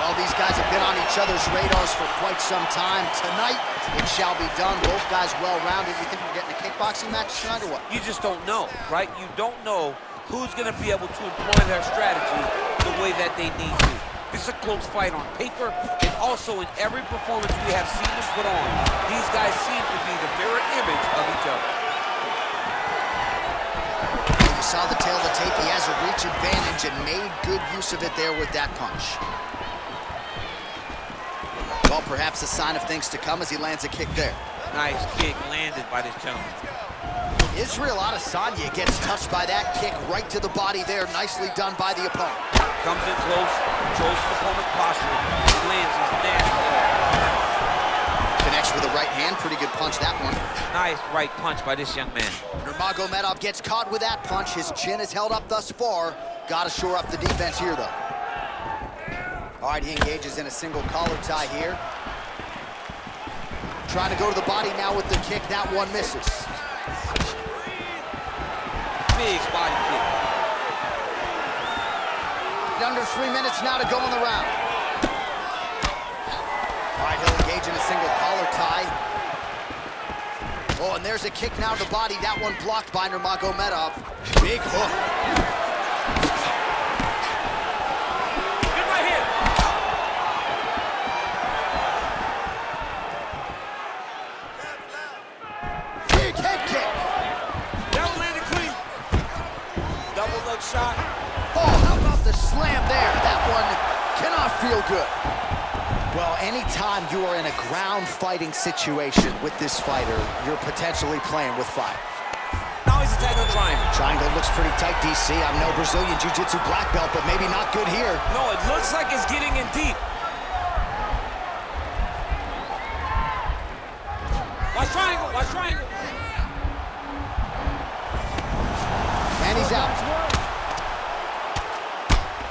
Well, these guys have been on each other's radars for quite some time. Tonight, it shall be done. Both guys well-rounded. You think we're getting a kickboxing match tonight or what? You just don't know, right? You don't know who's going to be able to employ their strategy the way that they need to. This is a close fight on paper, and also in every performance we have seen them put on. These guys seem to be the mirror image of each other. You saw the tail of the tape. He has a reach advantage and made good use of it there with that punch. Well, perhaps a sign of things to come as he lands a kick there. Nice kick landed by this gentleman. Israel Adesanya gets touched by that kick right to the body there. Nicely done by the opponent. Comes in close, controls the opponent's posture, lands his nasty. Connects with the right hand. Pretty good punch, that one. Nice right punch by this young man. Nurmagomedov gets caught with that punch. His chin is held up thus far. Got to shore up the defense here, though. All right, he engages in a single collar tie here. Trying to go to the body now with the kick. That one misses. Big body kick. Under 3 minutes now to go in the round. All right, he'll engage in a single collar tie. Oh, and there's a kick now to the body. That one blocked by Nurmagomedov. Big hook. Get right here. Big head kick. That one landed clean. Double leg shot. Oh, how about the slam there? That one cannot feel good. Well, anytime you are in a ground fighting situation with this fighter, you're potentially playing with fire. Now he's attacking the triangle. Triangle looks pretty tight, DC. I'm no Brazilian Jiu-Jitsu black belt, but maybe not good here. No, it looks like it's getting in deep. Watch triangle, watch triangle. And he's out.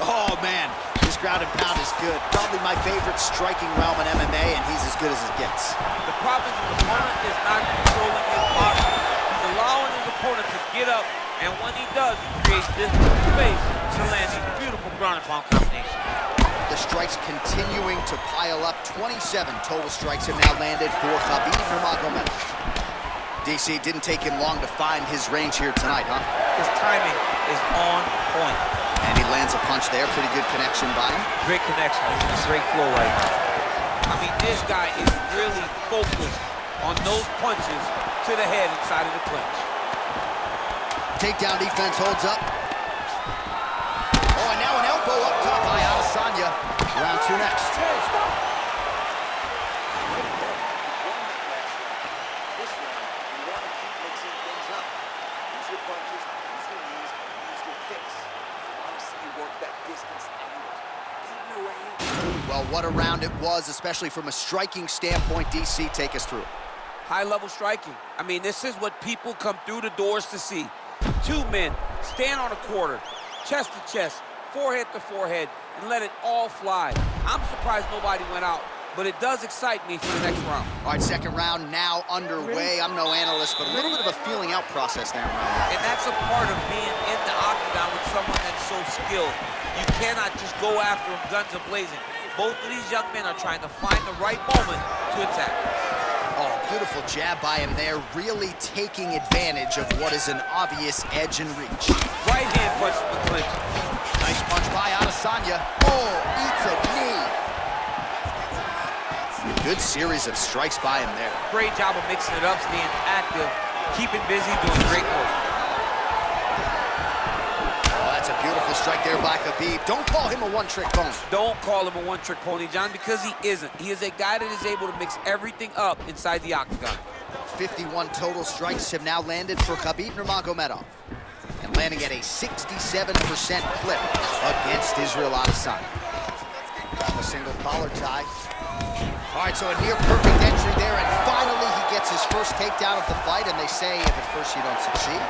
Oh, man. This ground and pound is good. Probably my favorite striking realm in MMA, and he's as good as it gets. The problem is the opponent is not controlling his body. He's allowing his opponent to get up, and when he does, he creates this space to land these beautiful ground and pound combinations. The strikes continuing to pile up. 27 total strikes have now landed for Khabib Nurmagomedov. DC, didn't take him long to find his range here tonight, huh? His timing is on point. And he lands a punch there. Pretty good connection by him. Great connection. He's in great flow right now. I mean, this guy is really focused on those punches to the head inside of the clinch. Takedown defense holds up. Oh, and now an elbow up top by Adesanya. Round 2 next. Well, what a round it was, especially from a striking standpoint. DC, take us through. High-level striking. I mean, this is what people come through the doors to see. Two men stand on a quarter, chest to chest, forehead to forehead, and let it all fly. I'm surprised nobody went out, but it does excite me for the next round. All right, second round now underway. I'm no analyst, but a little bit of a feeling out process there in round 1. And that's a part of being in the octagon with someone that's so skilled. You cannot just go after him guns a-blazing. Both of these young men are trying to find the right moment to attack. Oh, beautiful jab by him there, really taking advantage of what is an obvious edge and reach. Right hand punch from the clinch. Nice punch by Adesanya. Oh, eats a knee. Good series of strikes by him there. Great job of mixing it up, staying active, keeping busy, doing great work. Oh, that's a beautiful strike there by Khabib. Don't call him a one-trick pony. Don't call him a one-trick pony, John, because he isn't. He is a guy that is able to mix everything up inside the octagon. 51 total strikes have now landed for Khabib Nurmagomedov, and landing at a 67% clip against Israel Adesanya. A single collar tie. All right, so a near perfect entry there, and finally he gets his first takedown of the fight, and they say if at first you don't succeed,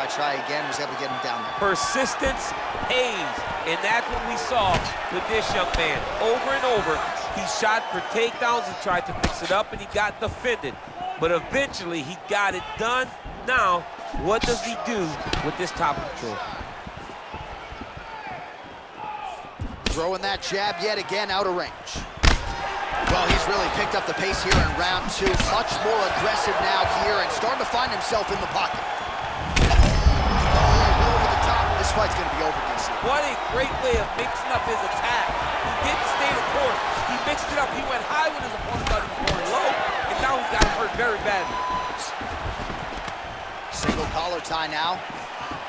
try again. Was able to get him down there. Persistence pays, and that's what we saw with this young man. Over and over, he shot for takedowns, he tried to mix it up, and he got defended. But eventually, he got it done. Now, what does he do with this top control? Throwing that jab yet again out of range. Well, he's really picked up the pace here in round 2. Much more aggressive now here and starting to find himself in the pocket. Over the top. This fight's going to be over, DC. What a great way of mixing up his attack. He didn't stay the course. He mixed it up. He went high when his opponent thought he was going low, and now he's got hurt very badly. Single collar tie now.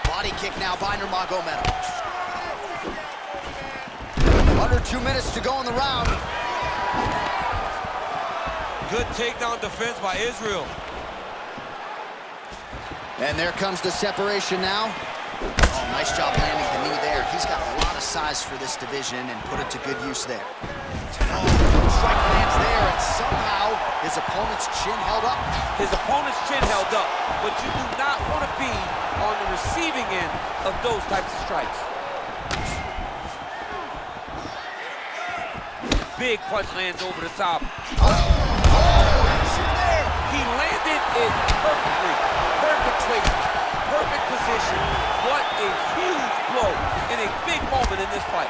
Body kick now by Nurmagomedov. Under 2 minutes to go in the round. Good takedown defense by Israel. And there comes the separation now. Oh, nice job landing the knee there. He's got a lot of size for this division and put it to good use there. Oh, strike lands there, and somehow his opponent's chin held up. His opponent's chin held up, but you do not want to be on the receiving end of those types of strikes. Big punch lands over the top. He landed it perfectly. Perfect placement, perfect position. What a huge blow in a big moment in this fight.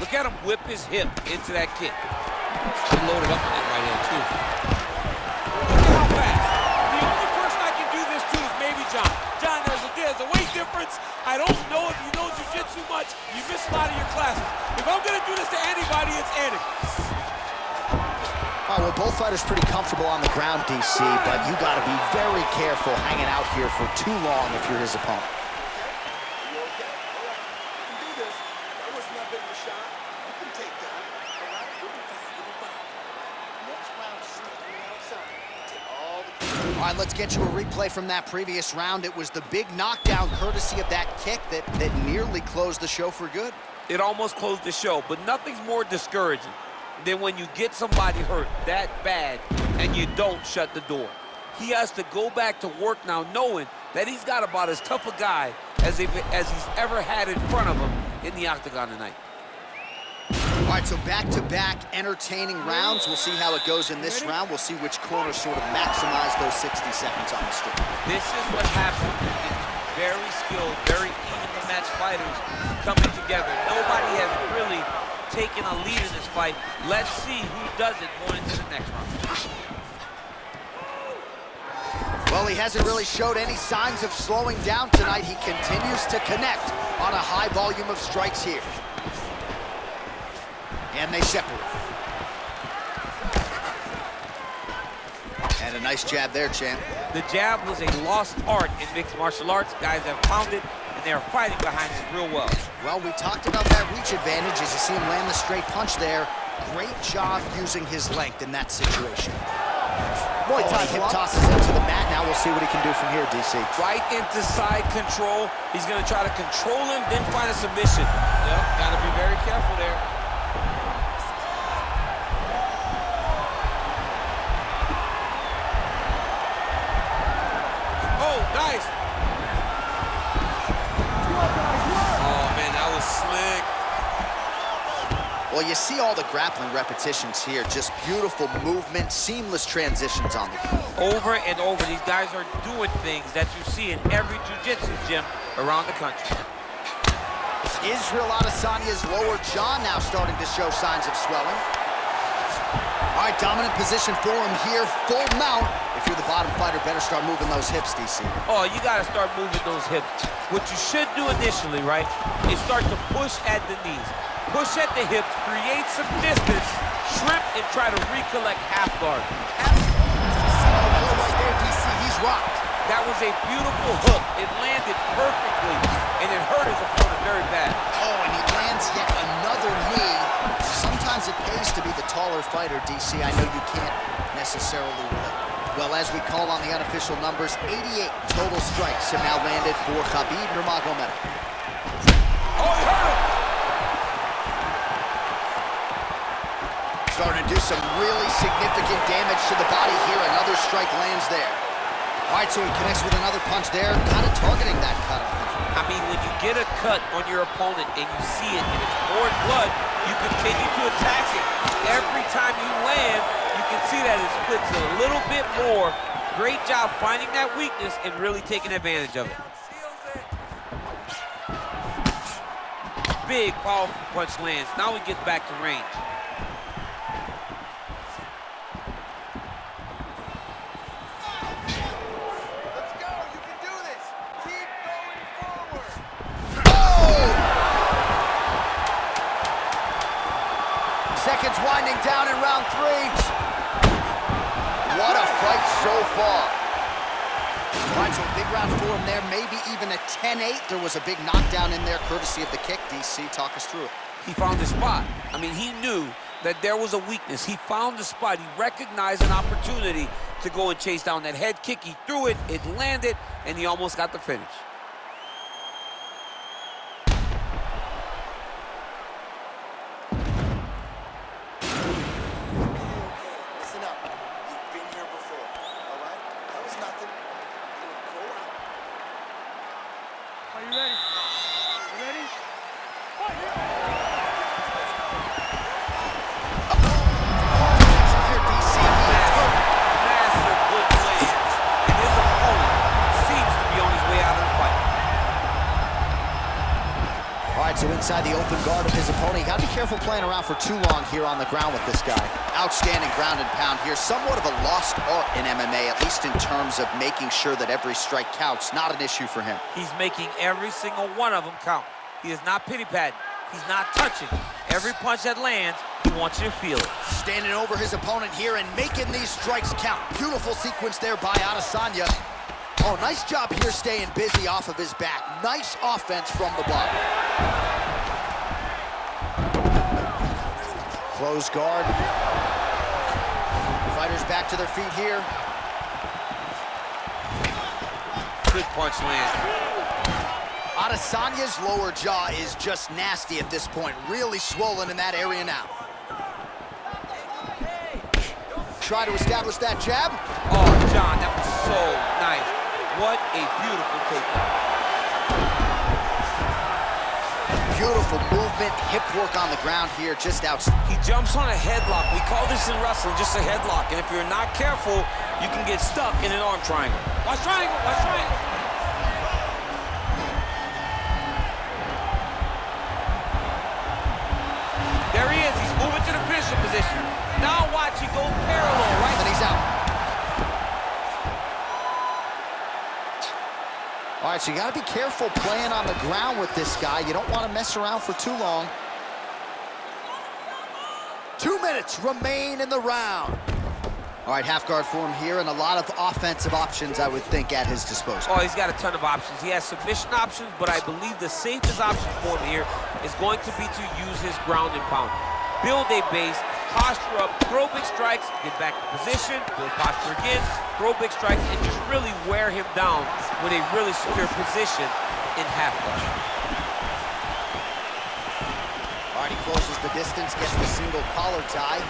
Look at him whip his hip into that kick. He loaded up on that right hand, too. Look at how fast. The only person I can do this to is maybe John. John, there's a weight difference. I don't know if you know jiu-jitsu much. You miss a lot of your classes. If I'm going to do this to anybody, it's Andy. All right, well, both fighters pretty comfortable on the ground, DC, but you got to be very careful hanging out here for too long if you're his opponent. All right, let's get you a replay from that previous round. It was the big knockdown courtesy of that kick that nearly closed the show for good. It almost closed the show, but nothing's more discouraging than when you get somebody hurt that bad and you don't shut the door. He has to go back to work now knowing that he's got about as tough a guy as he's ever had in front of him in the octagon tonight. All right, so back-to-back entertaining rounds. We'll see how it goes in this round. We'll see which corner sort of maximize those 60 seconds on the stick. This is what happens when you get very skilled, very evenly matched fighters coming together. Nobody has really taken a lead in this fight. Let's see who does it going into the next round. Well, he hasn't really showed any signs of slowing down tonight. He continues to connect on a high volume of strikes here. And they separate. And a nice jab there, champ. The jab was a lost art in mixed martial arts. Guys have found it, and they are fighting behind it real well. Well, we talked about that reach advantage as you see him land the straight punch there. Great job using his length in that situation. Boy, hip tosses him to the mat. Now we'll see what he can do from here, DC. Right into side control. He's going to try to control him, then find a submission. Yep, got to be very careful there. Nice. Oh, man, that was slick. Well, you see all the grappling repetitions here. Just beautiful movement, seamless transitions on the ground. Over and over, these guys are doing things that you see in every jiu-jitsu gym around the country. Israel Adesanya's lower jaw now starting to show signs of swelling. All right, dominant position for him here, full mount. If you're the bottom fighter, better start moving those hips, DC. Oh, you got to start moving those hips. What you should do initially, right, is start to push at the knees. Push at the hips, create some distance, shrimp, and try to recollect half guard. Right there, DC, he's rocked. That was a beautiful hook. It landed perfectly, and it hurt his opponent very bad. Oh, and he lands yet another knee. Sometimes it pays to be the taller fighter, DC. I know you can't necessarily relate. Well, as we call on the unofficial numbers, 88 total strikes have now landed for Khabib Nurmagomedov. Oh, he hurt him! Starting to do some really significant damage to the body here. Another strike lands there. All right, so he connects with another punch there, kind of targeting that cut. I mean, when you get a cut on your opponent and you see it and it's pouring blood, you continue to attack it. Every time you land, you can see that it splits a little bit more. Great job finding that weakness and really taking advantage of it. Big, powerful punch lands. Now he gets back to range. Let's go. You can do this. Keep going forward. Oh! Seconds winding down in round 3. What a fight so far. All right, so a big round for him there, maybe even a 10-8. There was a big knockdown in there, courtesy of the kick. DC, talk us through it. He found his spot. I mean, he knew that there was a weakness. He found the spot. He recognized an opportunity to go and chase down that head kick. He threw it, it landed, and he almost got the finish. Listen up. You've been here before. All right? That was nothing. Go out. Are you ready? You ready? Here, DC. Massive good lands, and his opponent seems to be on his way out of the fight. All right, so inside the open guard of his opponent, you got to be careful playing around for too long here on the ground with this guy. Outstanding ground and pound here. Somewhat of a lost art in MMA, at least in terms of making sure that every strike counts. Not an issue for him. He's making every single one of them count. He is not pity-patting. He's not touching. Every punch that lands, he wants you to feel it. Standing over his opponent here and making these strikes count. Beautiful sequence there by Adesanya. Oh, nice job here staying busy off of his back. Nice offense from the bottom. Close guard. Fighters back to their feet here. Good punch land. Adesanya's lower jaw is just nasty at this point. Really swollen in that area now. Try to establish that jab. Oh, John, that was so nice. What a beautiful takedown. Beautiful movement, hip work on the ground here, just outstanding. He jumps on a headlock. We call this in wrestling just a headlock. And if you're not careful, you can get stuck in an arm triangle. Watch triangle, watch triangle. There he is. He's moving to the finishing position. Now watch, he goes parallel, right? And he's out. All right, so you got to be careful playing on the ground with this guy. You don't want to mess around for too long. 2 minutes remain in the round. All right, half guard for him here, and a lot of offensive options, I would think, at his disposal. Oh, he's got a ton of options. He has submission options, but I believe the safest option for him here is going to be to use his ground and pound. Build a base, posture up, throw big strikes, get back to position, build posture again, throw big strikes, and just really wear him down with a really secure position in half guard. All right, he closes the distance, gets the single collar tie.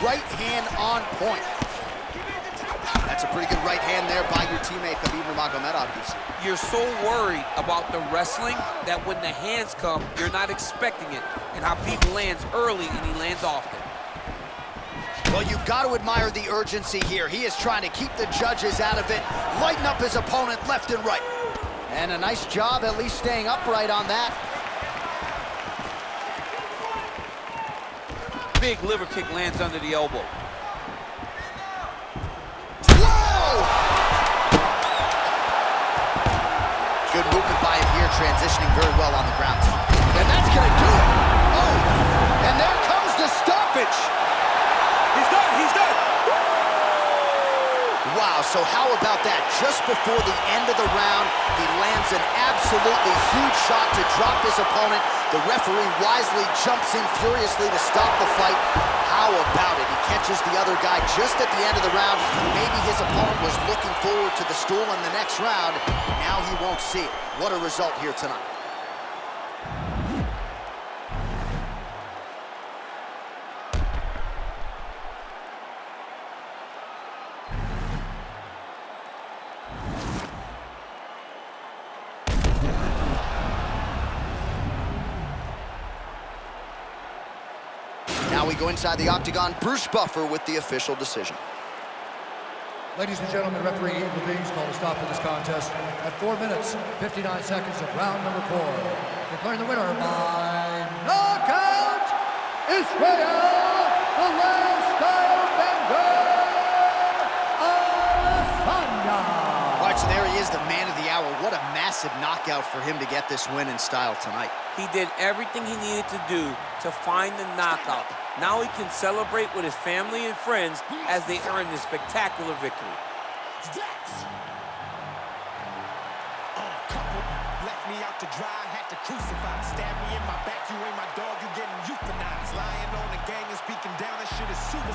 Right hand on point. That's a pretty good right hand there by your teammate, Khabib Nurmagomedov. You're so worried about the wrestling that when the hands come, you're not expecting it. And Khabib lands early and he lands often. Well, you've got to admire the urgency here. He is trying to keep the judges out of it, lighten up his opponent left and right. And a nice job at least staying upright on that. Big liver kick lands under the elbow. Whoa! Good movement by him here, transitioning very well on the ground. And that's gonna do it. Oh, and there comes the stoppage. He's done, he's done. Wow, so how about that? Just before the end of the round, he lands an absolutely huge shot to drop his opponent. The referee wisely jumps in furiously to stop the fight. How about it? He catches the other guy just at the end of the round. Maybe his opponent was looking forward to the stool in the next round. Now he won't see it. What a result here tonight. Now we go inside the octagon. Bruce Buffer with the official decision. Ladies and gentlemen, referee Ian Levine's called a stop to this contest at 4 minutes, 59 seconds of round number 4. declaring the winner by knockout, Israel, the lifestyle bender, Adesanya. All right, so there he is, the man of the hour. What a massive knockout for him to get this win in style tonight. He did everything he needed to do to find the knockout. Now he can celebrate with his family and friends as they earn this spectacular victory. Left me out to dry, had to crucify. Stab me in my back, you ain't my dog, you getting euthanized. Lying on the gang and speaking down, that shit is suicide.